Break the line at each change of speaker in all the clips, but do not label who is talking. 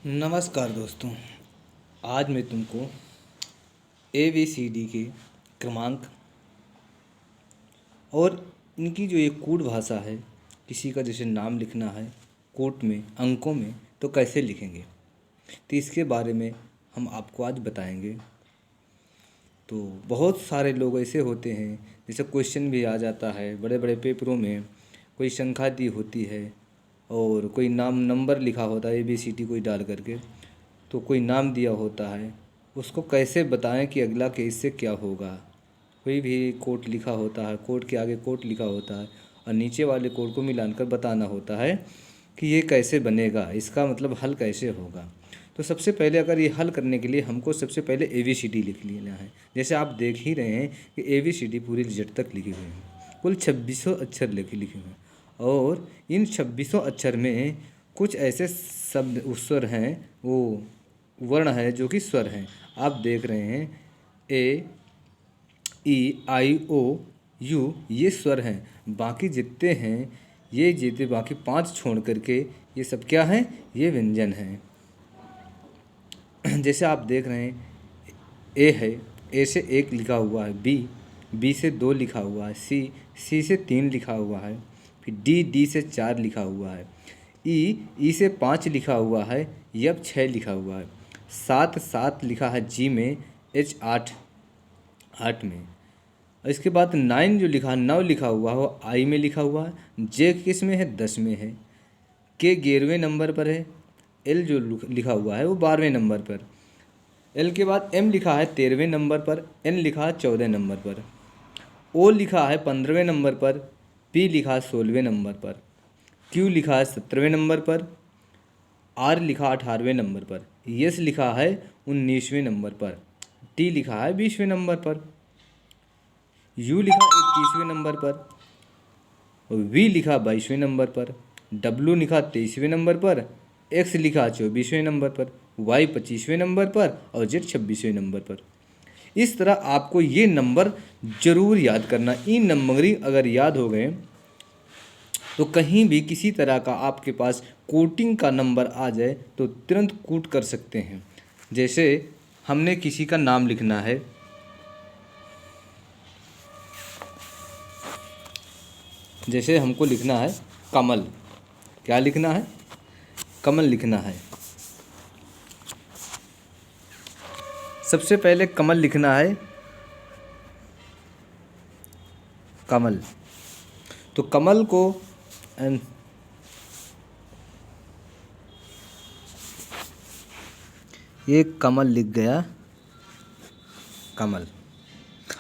नमस्कार दोस्तों। आज मैं तुमको ABCD के क्रमांक और इनकी जो ये कूट भाषा है, किसी का जैसे नाम लिखना है कोट में अंकों में तो कैसे लिखेंगे, तो इसके बारे में हम आपको आज बताएंगे। तो बहुत सारे लोग ऐसे होते हैं, जैसे क्वेश्चन भी आ जाता है बड़े बड़े पेपरों में, कोई संख्या दी होती है और कोई नाम नंबर लिखा होता है ABCD कोई डाल करके, तो कोई नाम दिया होता है, उसको कैसे बताएं कि अगला केस से क्या होगा। कोई भी कोट लिखा होता है, कोट के आगे कोट लिखा होता है और नीचे वाले कोट को मिलाकर बताना होता है कि ये कैसे बनेगा, इसका मतलब हल कैसे होगा। तो सबसे पहले अगर ये हल करने के लिए हमको सबसे पहले ABCD लिख लेना है। जैसे आप देख ही रहे हैं कि ABCD पूरी Z तक लिखे हुए हैं, कुल 2600 अक्षर लिखे हुए हैं और इन 2600 अक्षर में कुछ ऐसे शब्द स्वर हैं, वो वर्ण है जो कि स्वर हैं। आप देख रहे हैं A, E, I, O, U ये स्वर हैं, बाकी जितने हैं ये जितने बाकी 5 छोड़ करके ये सब क्या हैं, ये व्यंजन हैं। जैसे आप देख रहे हैं A है, A से 1 लिखा हुआ है, B से 2 लिखा हुआ है, C से 3 लिखा हुआ है, फिर D से 4 लिखा हुआ है, E से 5 लिखा हुआ है, F 6 लिखा हुआ है, 7 लिखा है G में, H 8 में। इसके बाद 9 जो लिखा है, 9 लिखा हुआ है वो I में लिखा हुआ है, J किस में है, 10 में है, K 11वें नंबर पर है, L जो लिखा हुआ है वो 12वें नंबर पर, L के बाद M लिखा है 13वें नंबर पर, N लिखा है 14वें नंबर पर, O लिखा है 15वें नंबर पर, P लिखा है 16वें नंबर पर, Q लिखा है 17वें नंबर पर, R लिखा 18वें नंबर पर, S लिखा है 19वें नंबर पर, T लिखा है 20वें नंबर पर, U लिखा 21वें नंबर पर, V लिखा 22वें नंबर पर, W लिखा 23वें नंबर पर, X लिखा 24वें नंबर पर, Y 25वें नंबर पर और Z 26वें नंबर पर। इस तरह आपको ये नंबर ज़रूर याद करना। इन नंबरिंग अगर याद हो गए तो कहीं भी किसी तरह का आपके पास कोटिंग का नंबर आ जाए तो तुरंत कूट कर सकते हैं। जैसे हमने किसी का नाम लिखना है, जैसे हमको लिखना है कमल। क्या लिखना है, कमल लिखना है। सबसे पहले कमल लिखना है, कमल। तो कमल को ये कमल लिख गया, कमल।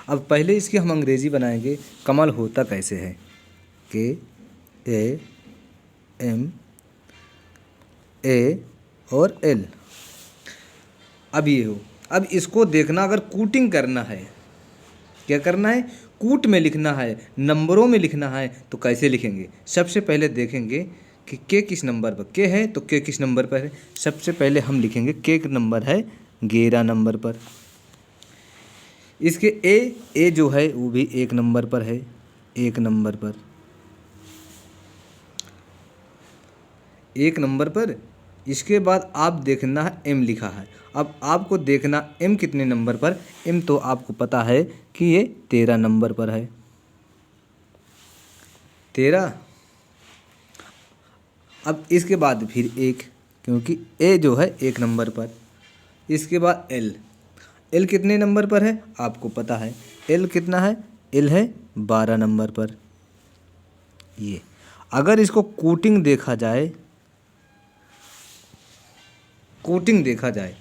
अब पहले इसकी हम अंग्रेजी बनाएंगे, कमल होता कैसे है, KAMA और L। अब ये हो, अब इसको देखना, अगर कूटिंग करना है, क्या करना है, कूट में लिखना है, नंबरों में लिखना है, तो कैसे लिखेंगे। सबसे पहले देखेंगे कि के किस नंबर पर, के है तो के किस नंबर पर है। सबसे पहले हम लिखेंगे के नंबर है 11 नंबर पर। इसके ए जो है वो भी 1 नंबर पर है, 1 नंबर पर, 1 नंबर पर। इसके बाद आप देखना है M लिखा है। अब आपको देखना M कितने नंबर पर, M तो आपको पता है कि ये 13 नंबर पर है, 13। अब इसके बाद फिर 1, क्योंकि A जो है 1 नंबर पर। इसके बाद L कितने नंबर पर है आपको पता है, L कितना है, L है 12 नंबर पर। ये अगर इसको कोटिंग देखा जाए, कोटिंग देखा जाए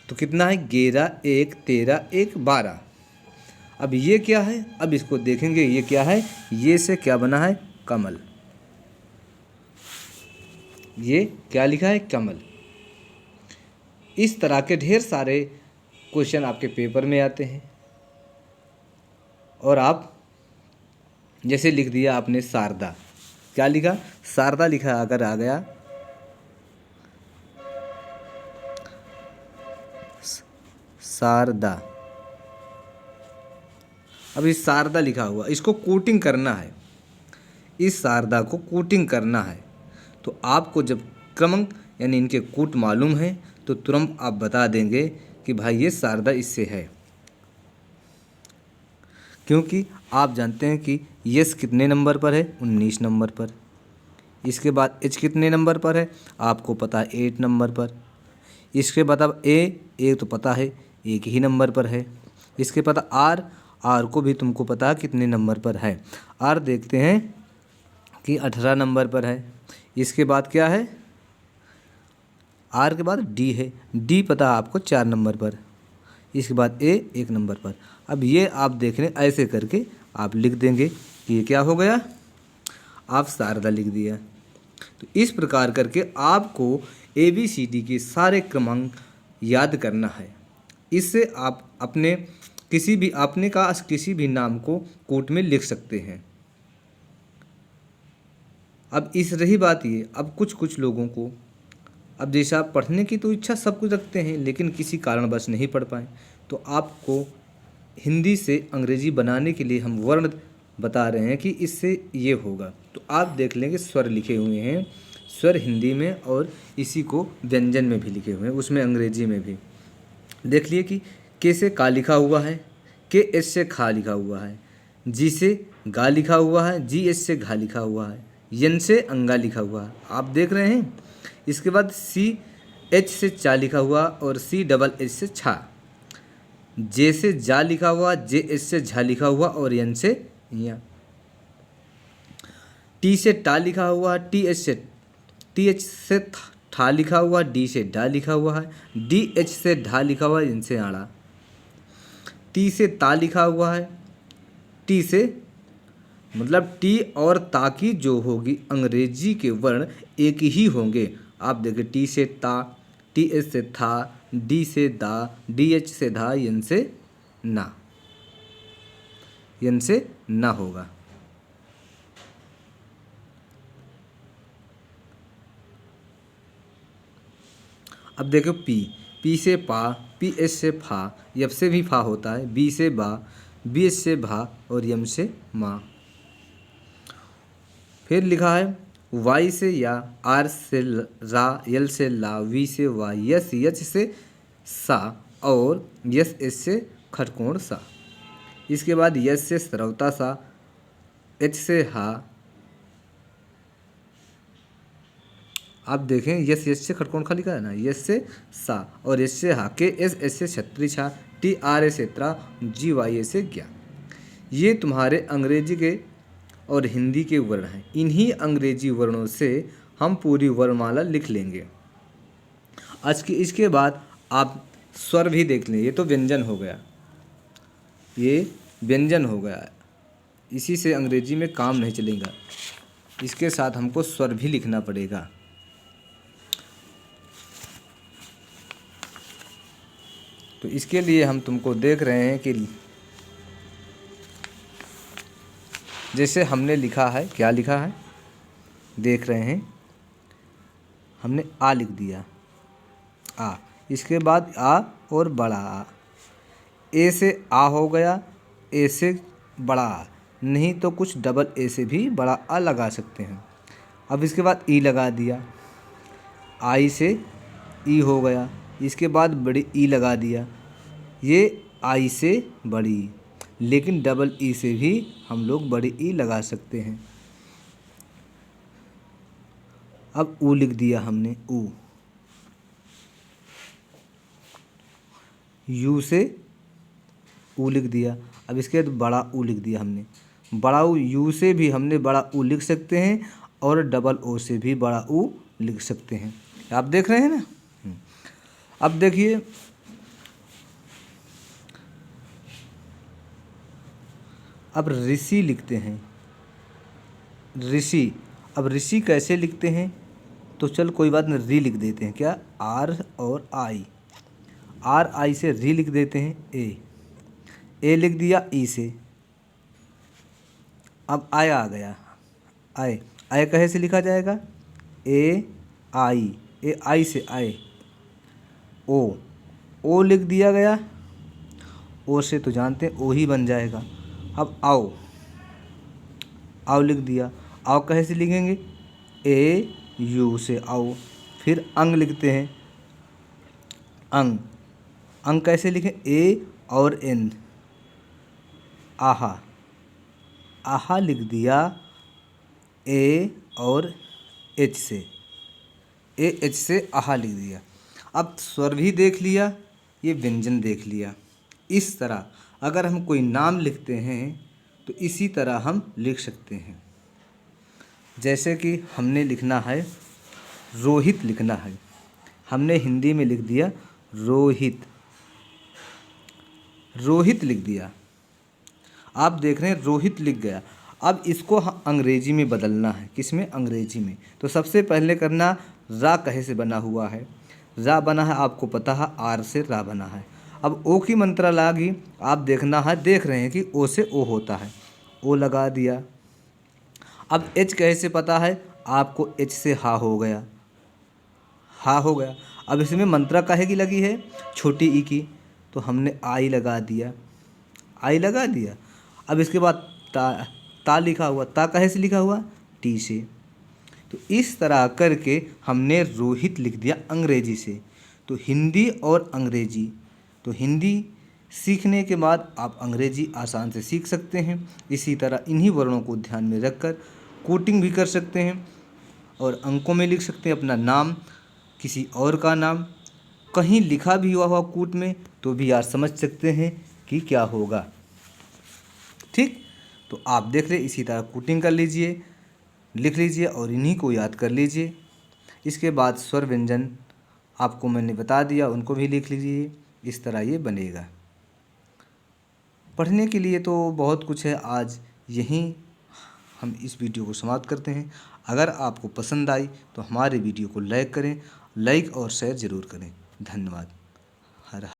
तो कितना है, 11 1 13 1 12। अब ये क्या है, अब इसको देखेंगे ये क्या है, ये से क्या बना है, कमल। ये क्या लिखा है, कमल। इस तरह के ढेर सारे क्वेश्चन आपके पेपर में आते हैं और आप जैसे लिख दिया आपने शारदा, क्या लिखा, शारदा लिखा, अगर आ गया शारदा। अब इस शारदा लिखा हुआ, इसको कोटिंग करना है, इस शारदा को कोटिंग करना है। तो आपको जब क्रमांक यानी इनके कूट मालूम है तो तुरंत आप बता देंगे कि भाई ये शारदा इससे है, क्योंकि आप जानते हैं कि यस कितने नंबर पर है, 19 नंबर पर। इसके बाद एच कितने नंबर पर है, आपको पता है 8 नंबर पर। इसके बाद अब ए तो पता है 1 ही नंबर पर है। इसके बाद आर को भी तुमको पता है कितने नंबर पर है। आर देखते हैं कि 18 नंबर पर है। इसके बाद क्या है, आर के बाद डी है, डी पता है आपको 4 नंबर पर। इसके बाद ए 1 नंबर पर। अब ये आप देख लें, ऐसे करके आप लिख देंगे कि ये क्या हो गया, आप शारदा लिख दिया। तो इस प्रकार करके आपको ABCD के सारे क्रमांक याद करना है। इससे आप अपने किसी भी नाम को कोट में लिख सकते हैं। अब इस रही बात ये, अब कुछ लोगों को, अब जैसे आप पढ़ने की तो इच्छा सब कुछ रखते हैं लेकिन किसी कारणवश नहीं पढ़ पाए, तो आपको हिंदी से अंग्रेजी बनाने के लिए हम वर्ण बता रहे हैं कि इससे ये होगा। तो आप देख लेंगे स्वर लिखे हुए हैं, स्वर हिंदी में और इसी को व्यंजन में भी लिखे हुए हैं, उसमें अंग्रेजी में भी। देख लिए कि के से का लिखा हुआ है, के एस से खा लिखा हुआ है, जी से गा लिखा हुआ है, जी एस से घा लिखा हुआ है, यन से अंगा लिखा हुआ है, आप देख रहे हैं। इसके बाद सी एच से चा लिखा हुआ और सी डबल एच से छा, जे से जा लिखा हुआ, जे एच से झा लिखा हुआ और यन से या, टी से टा लिखा हुआ, टी एच से ठा लिखा हुआ, डी से डा लिखा हुआ है, डी एच से ढा लिखा हुआ, यन से आड़ा, टी से ता लिखा हुआ है, टी से मतलब टी और ता की जो होगी अंग्रेजी के वर्ण एक ही होंगे। आप देखिए टी से ता, टी एच से था, डी से दा, डी एच से धा, यन से ना, यन से ना होगा। अब देखो पी से पा, पी एस से फा, यफ से भी फा होता है, बी से बा, बी एस से भा और यम से माँ। फिर लिखा है वाई से या, आर से रा, यल से ला, वी से वा, यस यच से सा और यस एस से खटकोण सा। इसके बाद यस से सरवता सा, एच से हा, आप देखें यस यस से खटकोण खा लिखा है ना, यस से सा और एस से हा, के एस से छत्री छा, टी आर ए से त्रा, जी वाई ए से ज्ञा। ये तुम्हारे अंग्रेजी के और हिंदी के वर्ण हैं। इन्हीं अंग्रेजी वर्णों से हम पूरी वर्णमाला लिख लेंगे। इसके बाद आप स्वर भी देख लें। ये तो व्यंजन हो गया, ये व्यंजन हो गया, इसी से अंग्रेजी में काम नहीं चलेगा, इसके साथ हमको स्वर भी लिखना पड़ेगा। तो इसके लिए हम तुमको देख रहे हैं कि जैसे हमने लिखा है, क्या लिखा है देख रहे हैं, हमने आ लिख दिया, आ, इसके बाद आ और बड़ा आ, ए से आ हो गया, ए से बड़ा आ, नहीं तो कुछ डबल ए से भी बड़ा आ लगा सकते हैं। अब इसके बाद ई लगा दिया, आई से ई हो गया, इसके बाद बड़ी ई लगा दिया, ये आई से बड़ी, लेकिन डबल ई से भी हम लोग बड़ी ई लगा सकते हैं। अब ऊ लिख दिया हमने, ऊ, यू से ऊ लिख दिया। अब इसके बाद बड़ा ऊ लिख दिया हमने, बड़ा ऊ, यू से भी हमने बड़ा ऊ लिख सकते हैं और डबल ओ से भी बड़ा ऊ लिख सकते हैं। आप देख रहे हैं ना। अब देखिए अब ऋषि लिखते हैं, ऋषि। अब ऋषि कैसे लिखते हैं, तो चल कोई बात नहीं, री लिख देते हैं, क्या, आर और आई, आर आई से री लिख देते हैं, ए लिख दिया ई से। अब आय आ गया, आय, आय कैसे लिखा जाएगा, ए आई से आय, ओ लिख दिया गया, ओ से तो जानते हैं ओ ही बन जाएगा। अब आओ लिख दिया, आओ कैसे लिखेंगे, ए यू से आओ, फिर अंग लिखते हैं, अंग। अंग कैसे लिखें? ए और एन, आहा। आहा लिख दिया ए और एच से, ए एच से आहा लिख दिया। अब स्वर भी देख लिया, ये व्यंजन देख लिया। इस तरह अगर हम कोई नाम लिखते हैं तो इसी तरह हम लिख सकते हैं। जैसे कि हमने लिखना है रोहित, लिखना है, हमने हिंदी में लिख दिया रोहित, रोहित लिख दिया। आप देख रहे हैं रोहित लिख गया। अब इसको अंग्रेजी में बदलना है, किसमें? अंग्रेजी में। तो सबसे पहले करना, रा कहे से बना हुआ है, रा बना है, आपको पता है आर से रा बना है। अब ओ की मंत्रा लागी, आप देखना है, देख रहे हैं कि ओ से ओ होता है, ओ लगा दिया। अब एच कहे से पता है आपको, एच से हा हो गया, हा हो गया। अब इसमें मंत्रा काहे की लगी है? छोटी ई की, तो हमने आई लगा दिया, आई लगा दिया। अब इसके बाद ता लिखा हुआ, ता कहे से लिखा हुआ? टी से। तो इस तरह करके हमने रोहित लिख दिया अंग्रेजी से। तो हिंदी और अंग्रेजी, तो हिंदी सीखने के बाद आप अंग्रेजी आसान से सीख सकते हैं। इसी तरह इन्हीं वर्णों को ध्यान में रखकर कोटिंग भी कर सकते हैं और अंकों में लिख सकते हैं अपना नाम, किसी और का नाम, कहीं लिखा भी हुआ कूट में तो भी आप समझ सकते हैं कि क्या होगा। ठीक, तो आप देख रहे, इसी तरह कोटिंग कर लीजिए, लिख लीजिए और इन्हीं को याद कर लीजिए। इसके बाद स्वर व्यंजन आपको मैंने बता दिया, उनको भी लिख लीजिए। इस तरह ये बनेगा। पढ़ने के लिए तो बहुत कुछ है, आज यहीं हम इस वीडियो को समाप्त करते हैं। अगर आपको पसंद आई तो हमारे वीडियो को लाइक करें, लाइक और शेयर ज़रूर करें। धन्यवाद। हर